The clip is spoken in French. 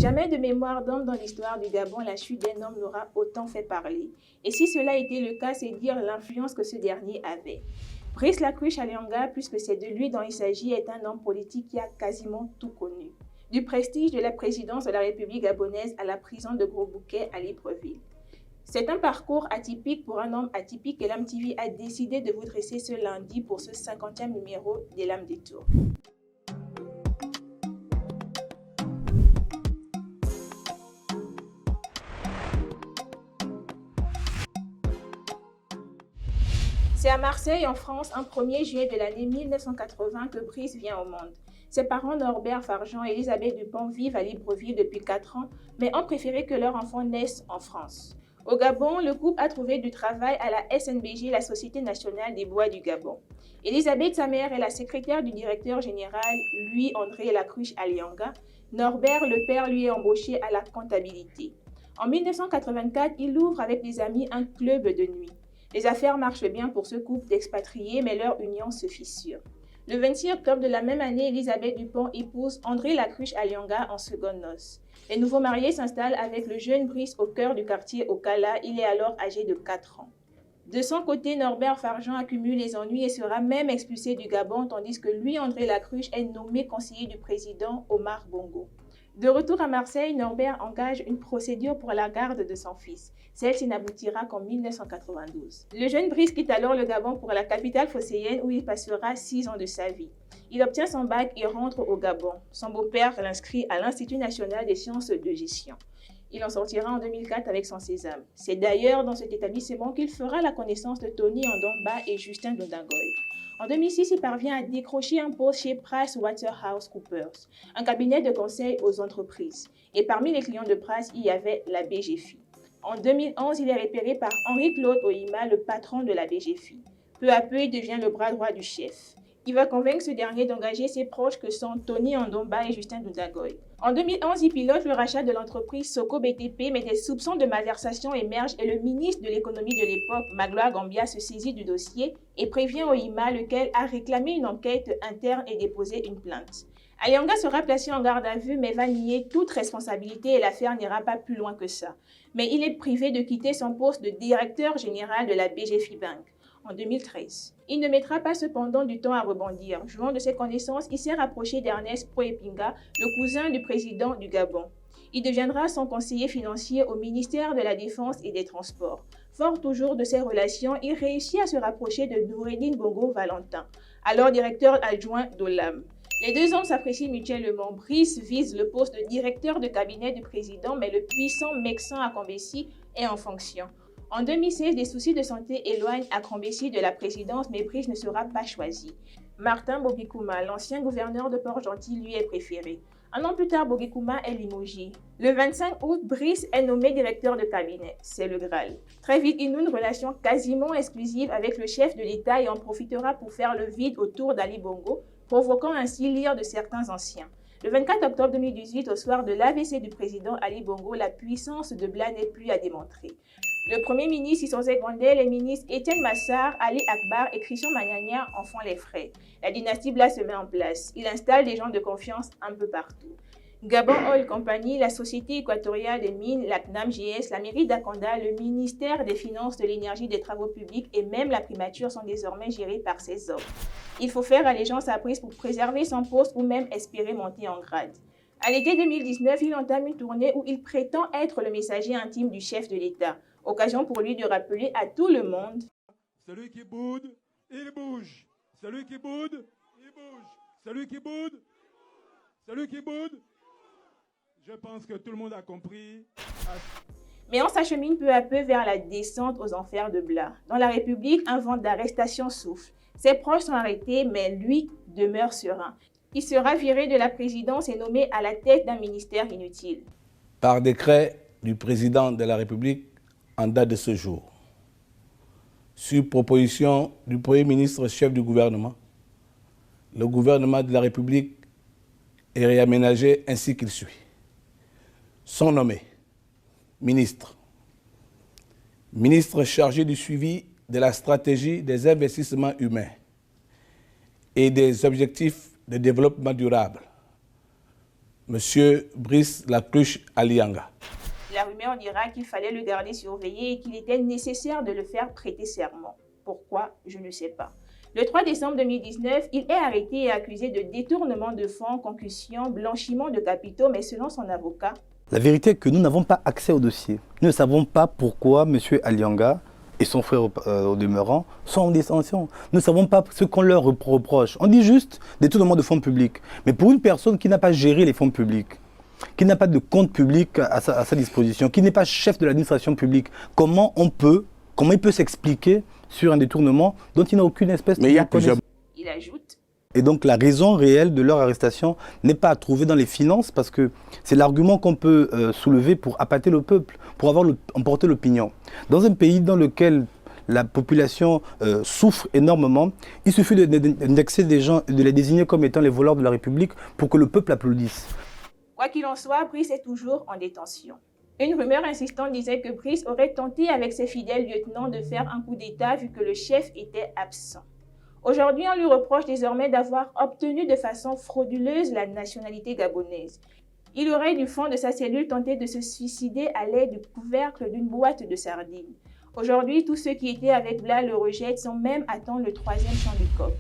Jamais de mémoire d'homme dans l'histoire du Gabon, la chute d'un homme n'aura autant fait parler. Et si cela était le cas, c'est dire l'influence que ce dernier avait. Brice Lacruche Alianga, puisque c'est de lui dont il s'agit, est un homme politique qui a quasiment tout connu. Du prestige de la présidence de la République gabonaise à la prison de Gros-Bouquet à Libreville. C'est un parcours atypique pour un homme atypique et l'AMTV a décidé de vous dresser ce lundi pour ce 50e numéro des Lames des Tours. C'est à Marseille, en France, un 1er juillet de l'année 1980 que Brice vient au monde. Ses parents Norbert Farjean et Elisabeth Dupont vivent à Libreville depuis 4 ans, mais ont préféré que leur enfant naisse en France. Au Gabon, le couple a trouvé du travail à la SNBG, la Société nationale des bois du Gabon. Elisabeth, sa mère, est la secrétaire du directeur général, lui, André Lacruche Alianga. Norbert, le père, lui est embauché à la comptabilité. En 1984, il ouvre avec des amis un club de nuit. Les affaires marchent bien pour ce couple d'expatriés, mais leur union se fissure. Le 26 octobre de la même année, Elisabeth Dupont épouse André Lacruche Alianga en secondes noces. Les nouveaux mariés s'installent avec le jeune Brice au cœur du quartier Okala. Il est alors âgé de 4 ans. De son côté, Norbert Farjean accumule les ennuis et sera même expulsé du Gabon, tandis que lui, André Lacruche, est nommé conseiller du président Omar Bongo. De retour à Marseille, Norbert engage une procédure pour la garde de son fils. Celle-ci n'aboutira qu'en 1992. Le jeune Brice quitte alors le Gabon pour la capitale phocéenne où il passera 6 ans de sa vie. Il obtient son bac et rentre au Gabon. Son beau-père l'inscrit à l'Institut national des sciences de gestion. Il en sortira en 2004 avec son sésame. C'est d'ailleurs dans cet établissement qu'il fera la connaissance de Tony Ndomba et Justin Ndongoy. En 2006, il parvient à décrocher un poste chez PricewaterhouseCoopers, un cabinet de conseil aux entreprises. Et parmi les clients de Price, il y avait la BGFI. En 2011, il est repéré par Henri-Claude Ohima, le patron de la BGFI. Peu à peu, il devient le bras droit du chef. Il va convaincre ce dernier d'engager ses proches que sont Tony Ndomba et Justin Ndongoy. En 2011, il pilote le rachat de l'entreprise Soko BTP, mais des soupçons de malversation émergent et le ministre de l'économie de l'époque, Magloire Gambia, se saisit du dossier et prévient Ohima, lequel a réclamé une enquête interne et déposé une plainte. Alianga sera placé en garde à vue mais va nier toute responsabilité et l'affaire n'ira pas plus loin que ça. Mais il est privé de quitter son poste de directeur général de la BGFI Bank en 2013. Il ne mettra pas cependant du temps à rebondir. Jouant de ses connaissances, il s'est rapproché d'Ernest Poepinga, le cousin du président du Gabon. Il deviendra son conseiller financier au ministère de la Défense et des Transports. Fort toujours de ses relations, il réussit à se rapprocher de Noureddine Bongo Valentin, alors directeur adjoint d'Olam. Les deux hommes s'apprécient mutuellement. Brice vise le poste de directeur de cabinet du président, mais le puissant Meksan Akombessi est en fonction. En 2016, des soucis de santé éloignent Akombessi de la présidence, mais Brice ne sera pas choisi. Martin Bobikouma, l'ancien gouverneur de Port-Gentil, lui est préféré. Un an plus tard, Bobikouma est limogé. Le 25 août, Brice est nommé directeur de cabinet. C'est le Graal. Très vite, il noue une relation quasiment exclusive avec le chef de l'État et en profitera pour faire le vide autour d'Ali Bongo, provoquant ainsi l'ire de certains anciens. Le 24 octobre 2018, au soir de l'AVC du président Ali Bongo, la puissance de Bla n'est plus à démontrer. Le premier ministre Issonzé Gondé, les ministres Étienne Massar, Ali Akbar et Christian Magnania en font les frais. La dynastie Bla se met en place. Il installe des gens de confiance un peu partout. Gabon Oil Company, la Société équatoriale des mines, la CNAM-GS, la mairie d'Akonda, le ministère des Finances, de l'Énergie, des Travaux publics et même la primature sont désormais gérés par ces hommes. Il faut faire allégeance à Brice pour préserver son poste ou même espérer monter en grade. À l'été 2019, il entame une tournée où il prétend être le messager intime du chef de l'État. Occasion pour lui de rappeler à tout le monde: celui qui boude, il bouge. Celui qui boude, il bouge. Celui qui boude, celui qui boude. Je pense que tout le monde a compris. Mais on s'achemine peu à peu vers la descente aux enfers de Bla. Dans la République, un vent d'arrestation souffle. Ses proches sont arrêtés, mais lui demeure serein. Il sera viré de la présidence et nommé à la tête d'un ministère inutile. Par décret du président de la République en date de ce jour, sur proposition du Premier ministre chef du gouvernement, le gouvernement de la République est réaménagé ainsi qu'il suit. Sont nommés ministres, ministre chargé du suivi de la stratégie des investissements humains et des objectifs de développement durable, M. Brice Lacluche Alianga. La rumeur dira qu'il fallait le garder surveillé et qu'il était nécessaire de le faire prêter serment. Pourquoi? Je ne sais pas. Le 3 décembre 2019, il est arrêté et accusé de détournement de fonds, concussion, blanchiment de capitaux, mais selon son avocat... La vérité est que nous n'avons pas accès au dossier. Nous ne savons pas pourquoi M. Alianga et son frère au demeurant sont en détention. Nous ne savons pas ce qu'on leur reproche. On dit juste détournement de fonds publics. Mais pour une personne qui n'a pas géré les fonds publics, qui n'a pas de compte public à sa disposition, qui n'est pas chef de l'administration publique, comment il peut s'expliquer sur un détournement dont il n'a aucune espèce de connaissance? Il ajoute. Et donc la raison réelle de leur arrestation n'est pas à trouver dans les finances, parce que c'est l'argument qu'on peut soulever pour appâter le peuple, pour emporter l'opinion. Dans un pays dans lequel la population souffre énormément, il suffit d'indexer des gens, de les désigner comme étant les voleurs de la République pour que le peuple applaudisse. Quoi qu'il en soit, Brice est toujours en détention. Une rumeur insistante disait que Brice aurait tenté avec ses fidèles lieutenants de faire un coup d'État vu que le chef était absent. Aujourd'hui, on lui reproche désormais d'avoir obtenu de façon frauduleuse la nationalité gabonaise. Il aurait du fond de sa cellule tenté de se suicider à l'aide du couvercle d'une boîte de sardines. Aujourd'hui, tous ceux qui étaient avec Bla le rejettent sans même attendre le 3e chant du coq.